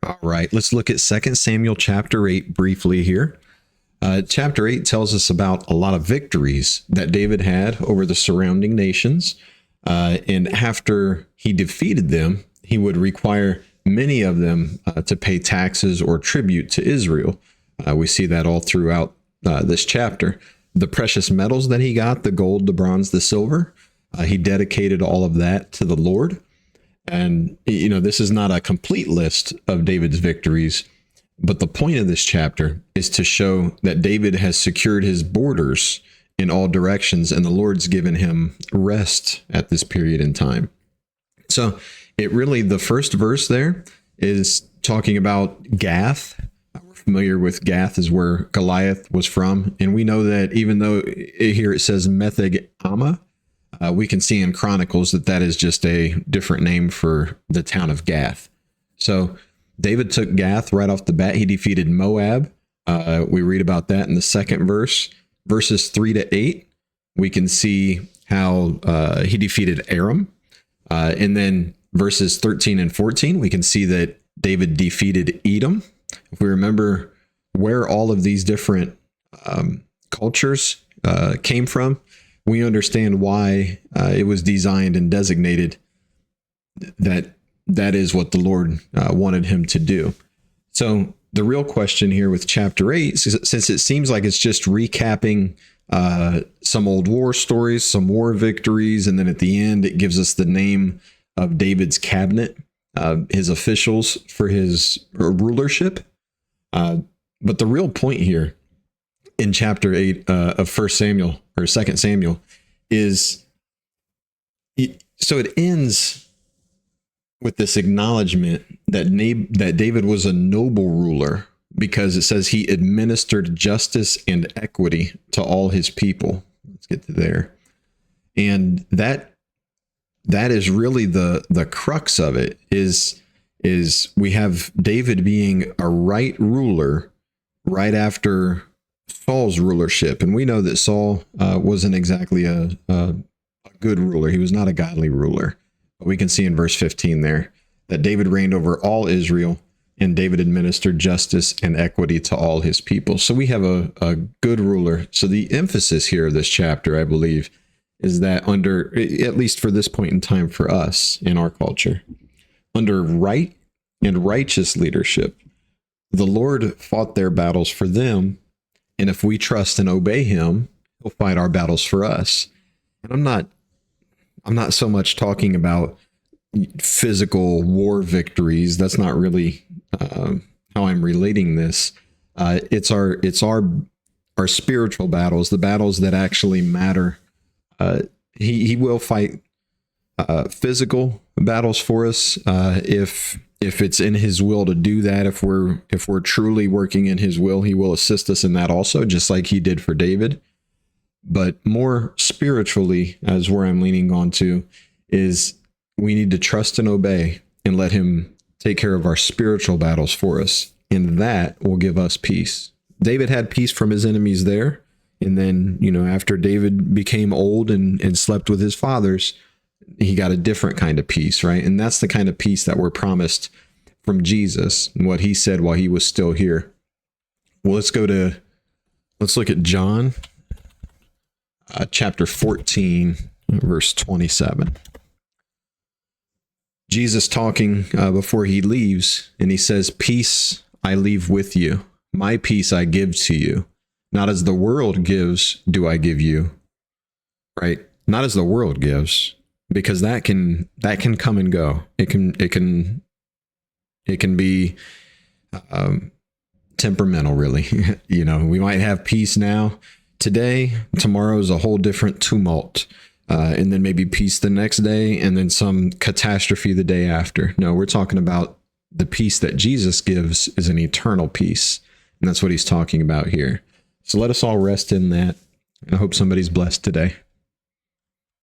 All right, let's look at 2 Samuel chapter 8 briefly here. Chapter 8 tells us about a lot of victories that David had over the surrounding nations. And after he defeated them, he would require many of them to pay taxes or tribute to Israel. We see that all throughout this chapter. The precious metals that he got, the gold, the bronze, the silver, he dedicated all of that to the Lord. And, this is not a complete list of David's victories, but the point of this chapter is to show that David has secured his borders in all directions, and the Lord's given him rest at this period in time. So the first verse there is talking about Gath. We're familiar with Gath is where Goliath was from. And we know that even though here it says Metheg Amma, we can see in Chronicles that is just a different name for the town of Gath. So David took Gath right off the bat. He defeated Moab. We read about that in the second verse. Verses 3-8, we can see how he defeated Aram. And then verses 13 and 14, we can see that David defeated Edom. If we remember where all of these different cultures came from, we understand why it was designed and designated that is what the Lord wanted him to do. So the real question here with chapter 8, since it seems like it's just recapping some old war stories, some war victories, and then at the end it gives us the name of David's cabinet, his officials for his rulership. But the real point here in chapter 8 of 1 Samuel or 2 Samuel is, so it ends with this acknowledgement that David was a noble ruler, because it says he administered justice and equity to all his people. Let's get to there. And that is really the crux of it is we have David being a right ruler right after Saul's rulership. And we know that Saul wasn't exactly a good ruler. He was not a godly ruler. But we can see in verse 15 there that David reigned over all Israel, and David administered justice and equity to all his people. So we have a good ruler. So the emphasis here of this chapter, I believe, is that under, at least for this point in time for us in our culture, under right and righteous leadership, the Lord fought their battles for them. And if we trust and obey him, he'll fight our battles for us. And I'm not so much talking about physical war victories. That's not really how I'm relating this. It's our spiritual battles, the battles that actually matter. He will fight physical battles for us if it's in his will to do that. If we're truly working in his will, he will assist us in that also, just like he did for David. But more spiritually, as where I'm leaning on to, is we need to trust and obey and let him take care of our spiritual battles for us. And that will give us peace. David had peace from his enemies there. And then, after David became old and slept with his fathers, he got a different kind of peace, right? And that's the kind of peace that we're promised from Jesus and what he said while he was still here. Well, let's look at John chapter 14, verse 27. Jesus talking before he leaves, and he says, "Peace I leave with you. My peace I give to you. Not as the world gives, do I give you." Right? Not as the world gives, because that can come and go. It can be temperamental, really. We might have peace now, today, tomorrow is a whole different tumult. And then maybe peace the next day, and then some catastrophe the day after. No, we're talking about the peace that Jesus gives is an eternal peace. And that's what he's talking about here. So let us all rest in that. I hope somebody's blessed today.